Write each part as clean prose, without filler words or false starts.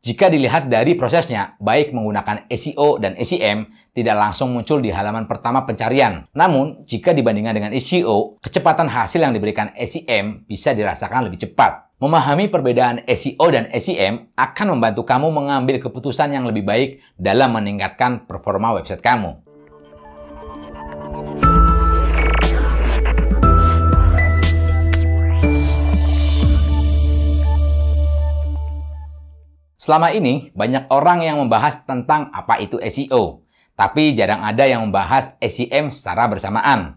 Jika dilihat dari prosesnya, baik menggunakan SEO dan SEM, tidak langsung muncul di halaman pertama pencarian. Namun, jika dibandingkan dengan SEO, kecepatan hasil yang diberikan SEM bisa dirasakan lebih cepat. Memahami perbedaan SEO dan SEM akan membantu kamu mengambil keputusan yang lebih baik dalam meningkatkan performa website kamu. Selama ini, banyak orang yang membahas tentang apa itu SEO, tapi jarang ada yang membahas SEM secara bersamaan.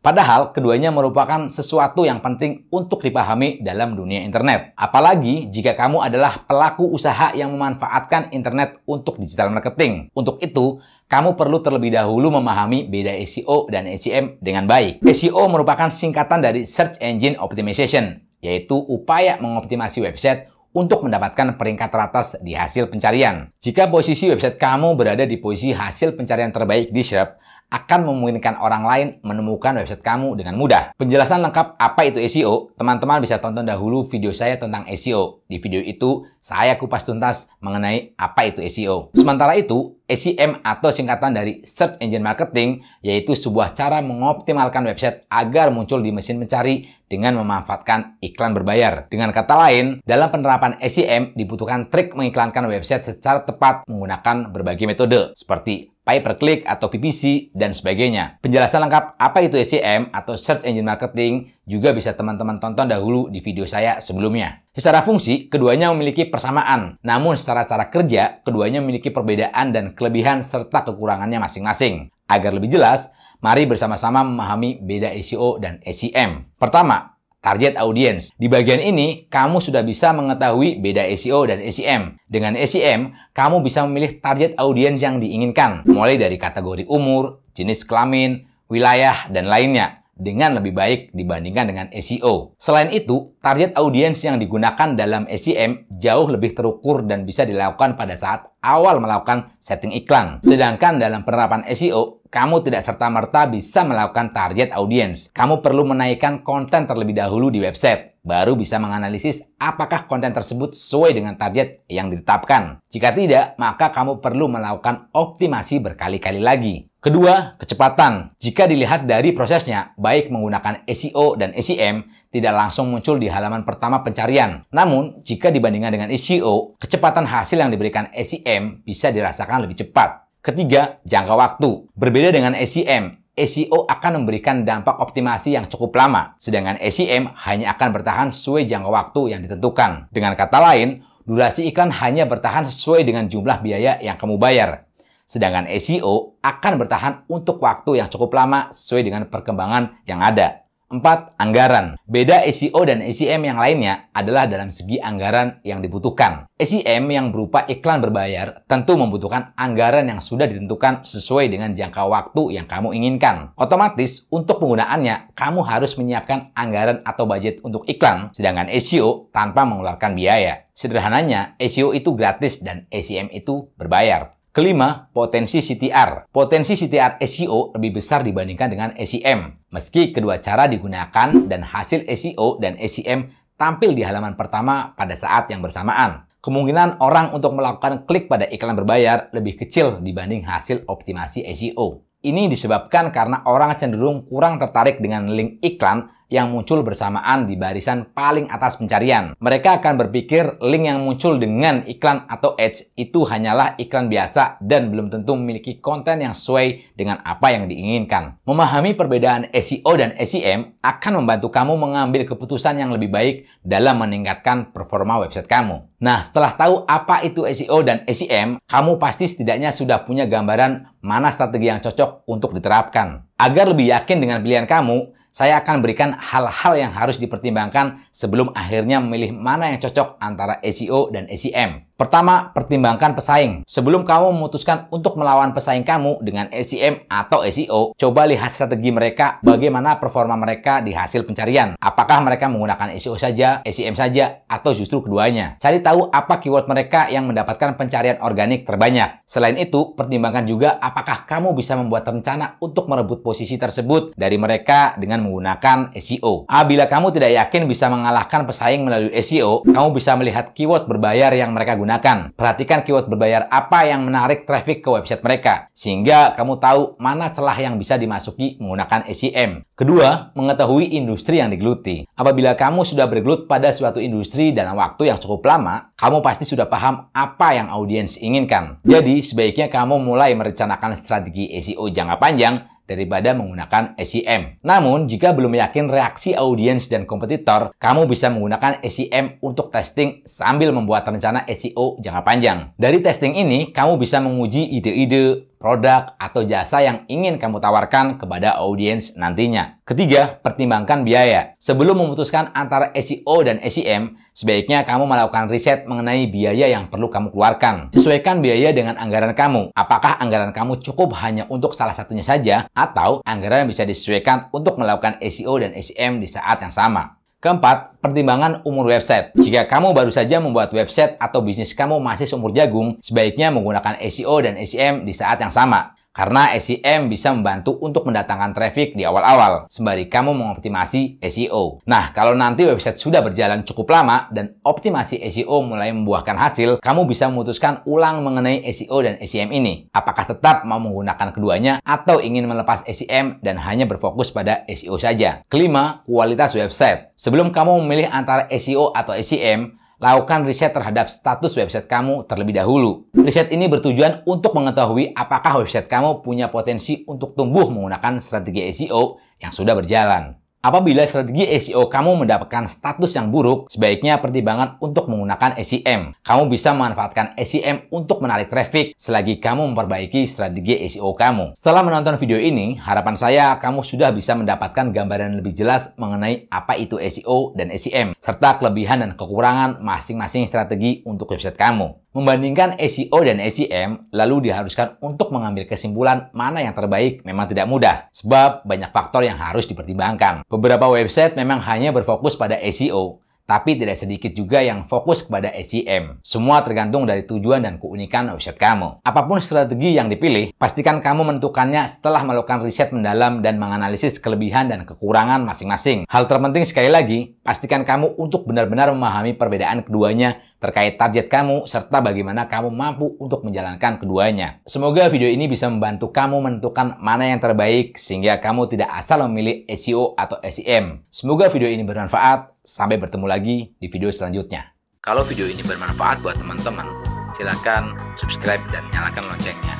Padahal, keduanya merupakan sesuatu yang penting untuk dipahami dalam dunia internet. Apalagi jika kamu adalah pelaku usaha yang memanfaatkan internet untuk digital marketing. Untuk itu, kamu perlu terlebih dahulu memahami beda SEO dan SEM dengan baik. SEO merupakan singkatan dari Search Engine Optimization, yaitu upaya mengoptimasi website untuk mendapatkan peringkat teratas di hasil pencarian. Jika posisi website kamu berada di posisi hasil pencarian terbaik di SERP, akan memungkinkan orang lain menemukan website kamu dengan mudah. Penjelasan lengkap apa itu SEO, teman-teman bisa tonton dahulu video saya tentang SEO. Di video itu, saya kupas tuntas mengenai apa itu SEO. Sementara itu, SEM atau singkatan dari Search Engine Marketing, yaitu sebuah cara mengoptimalkan website agar muncul di mesin pencari dengan memanfaatkan iklan berbayar. Dengan kata lain, dalam penerapan SEM dibutuhkan trik mengiklankan website secara tepat menggunakan berbagai metode, seperti pay per click atau PPC, dan sebagainya. Penjelasan lengkap apa itu SEM atau Search Engine Marketing juga bisa teman-teman tonton dahulu di video saya sebelumnya. Secara fungsi, keduanya memiliki persamaan. Namun secara cara kerja, keduanya memiliki perbedaan dan kelebihan serta kekurangannya masing-masing. Agar lebih jelas, mari bersama-sama memahami beda SEO dan SEM. Pertama, target audience. Di bagian ini, kamu sudah bisa mengetahui beda SEO dan SEM. Dengan SEM, kamu bisa memilih target audience yang diinginkan, mulai dari kategori umur, jenis kelamin, wilayah, dan lainnya, dengan lebih baik dibandingkan dengan SEO. Selain itu, target audience yang digunakan dalam SEM jauh lebih terukur dan bisa dilakukan pada saat awal melakukan setting iklan. Sedangkan dalam penerapan SEO, kamu tidak serta-merta bisa melakukan target audience. Kamu perlu menaikkan konten terlebih dahulu di website, baru bisa menganalisis apakah konten tersebut sesuai dengan target yang ditetapkan. Jika tidak, maka kamu perlu melakukan optimasi berkali-kali lagi. Kedua, kecepatan. Jika dilihat dari prosesnya, baik menggunakan SEO dan SEM, tidak langsung muncul di halaman pertama pencarian. Namun, jika dibandingkan dengan SEO, kecepatan hasil yang diberikan SEM bisa dirasakan lebih cepat. Ketiga, jangka waktu. Berbeda dengan SEM, SEO akan memberikan dampak optimasi yang cukup lama, sedangkan SEM hanya akan bertahan sesuai jangka waktu yang ditentukan. Dengan kata lain, durasi iklan hanya bertahan sesuai dengan jumlah biaya yang kamu bayar. Sedangkan SEO akan bertahan untuk waktu yang cukup lama sesuai dengan perkembangan yang ada. 4. Anggaran. Beda SEO dan SEM yang lainnya adalah dalam segi anggaran yang dibutuhkan. SEM yang berupa iklan berbayar tentu membutuhkan anggaran yang sudah ditentukan sesuai dengan jangka waktu yang kamu inginkan. Otomatis, untuk penggunaannya, kamu harus menyiapkan anggaran atau budget untuk iklan, sedangkan SEO tanpa mengeluarkan biaya. Sederhananya, SEO itu gratis dan SEM itu berbayar. Kelima, potensi CTR. Potensi CTR SEO lebih besar dibandingkan dengan SEM. Meski kedua cara digunakan dan hasil SEO dan SEM tampil di halaman pertama pada saat yang bersamaan, kemungkinan orang untuk melakukan klik pada iklan berbayar lebih kecil dibanding hasil optimasi SEO. Ini disebabkan karena orang cenderung kurang tertarik dengan link iklan yang muncul bersamaan di barisan paling atas pencarian. Mereka akan berpikir link yang muncul dengan iklan atau ads itu hanyalah iklan biasa dan belum tentu memiliki konten yang sesuai dengan apa yang diinginkan. Memahami perbedaan SEO dan SEM akan membantu kamu mengambil keputusan yang lebih baik dalam meningkatkan performa website kamu. Nah, setelah tahu apa itu SEO dan SEM, kamu pasti setidaknya sudah punya gambaran mana strategi yang cocok untuk diterapkan. Agar lebih yakin dengan pilihan kamu, saya akan berikan hal-hal yang harus dipertimbangkan sebelum akhirnya memilih mana yang cocok antara SEO dan SEM. Pertama, pertimbangkan pesaing. Sebelum kamu memutuskan untuk melawan pesaing kamu dengan SEM atau SEO, coba lihat strategi mereka, bagaimana performa mereka di hasil pencarian. Apakah mereka menggunakan SEO saja, SEM saja, atau justru keduanya. Cari tahu apa keyword mereka yang mendapatkan pencarian organik terbanyak. Selain itu, pertimbangkan juga apakah kamu bisa membuat rencana untuk merebut posisi tersebut dari mereka dengan menggunakan SEO. Bila kamu tidak yakin bisa mengalahkan pesaing melalui SEO, kamu bisa melihat keyword berbayar yang mereka gunakan gunakan. Perhatikan keyword berbayar apa yang menarik traffic ke website mereka, sehingga kamu tahu mana celah yang bisa dimasuki menggunakan SEM. Kedua, mengetahui industri yang digeluti. Apabila kamu sudah bergelut pada suatu industri dalam waktu yang cukup lama, kamu pasti sudah paham apa yang audiens inginkan. Jadi, sebaiknya kamu mulai merencanakan strategi SEO jangka panjang daripada menggunakan SEM. Namun, jika belum yakin reaksi audiens dan kompetitor, kamu bisa menggunakan SEM untuk testing sambil membuat rencana SEO jangka panjang. Dari testing ini, kamu bisa menguji ide-ide, produk, atau jasa yang ingin kamu tawarkan kepada audiens nantinya. Ketiga, pertimbangkan biaya. Sebelum memutuskan antara SEO dan SEM, sebaiknya kamu melakukan riset mengenai biaya yang perlu kamu keluarkan. Sesuaikan biaya dengan anggaran kamu. Apakah anggaran kamu cukup hanya untuk salah satunya saja, atau anggaran bisa disesuaikan untuk melakukan SEO dan SEM di saat yang sama. Keempat, pertimbangan umur website. Jika kamu baru saja membuat website atau bisnis kamu masih seumur jagung, sebaiknya menggunakan SEO dan SEM di saat yang sama. Karena SEM bisa membantu untuk mendatangkan traffic di awal-awal, sembari kamu mengoptimasi SEO. Nah, kalau nanti website sudah berjalan cukup lama dan optimasi SEO mulai membuahkan hasil, kamu bisa memutuskan ulang mengenai SEO dan SEM ini. Apakah tetap mau menggunakan keduanya atau ingin melepas SEM dan hanya berfokus pada SEO saja? Kelima, kualitas website. Sebelum kamu memilih antara SEO atau SEM, lakukan riset terhadap status website kamu terlebih dahulu. Riset ini bertujuan untuk mengetahui apakah website kamu punya potensi untuk tumbuh menggunakan strategi SEO yang sudah berjalan. Apabila strategi SEO kamu mendapatkan status yang buruk, sebaiknya pertimbangan untuk menggunakan SEM. Kamu bisa memanfaatkan SEM untuk menarik traffic selagi kamu memperbaiki strategi SEO kamu. Setelah menonton video ini, harapan saya kamu sudah bisa mendapatkan gambaran lebih jelas mengenai apa itu SEO dan SEM, serta kelebihan dan kekurangan masing-masing strategi untuk website kamu. Membandingkan SEO dan SEM, lalu diharuskan untuk mengambil kesimpulan mana yang terbaik memang tidak mudah, sebab banyak faktor yang harus dipertimbangkan. Beberapa website memang hanya berfokus pada SEO, tapi tidak sedikit juga yang fokus kepada SEM. Semua tergantung dari tujuan dan keunikan website kamu. Apapun strategi yang dipilih, pastikan kamu menentukannya setelah melakukan riset mendalam dan menganalisis kelebihan dan kekurangan masing-masing. Hal terpenting sekali lagi, pastikan kamu untuk benar-benar memahami perbedaan keduanya terkait target kamu, serta bagaimana kamu mampu untuk menjalankan keduanya. Semoga video ini bisa membantu kamu menentukan mana yang terbaik, sehingga kamu tidak asal memilih SEO atau SEM. Semoga video ini bermanfaat. Sampai bertemu lagi di video selanjutnya. Kalau video ini bermanfaat buat teman-teman, silakan subscribe dan nyalakan loncengnya.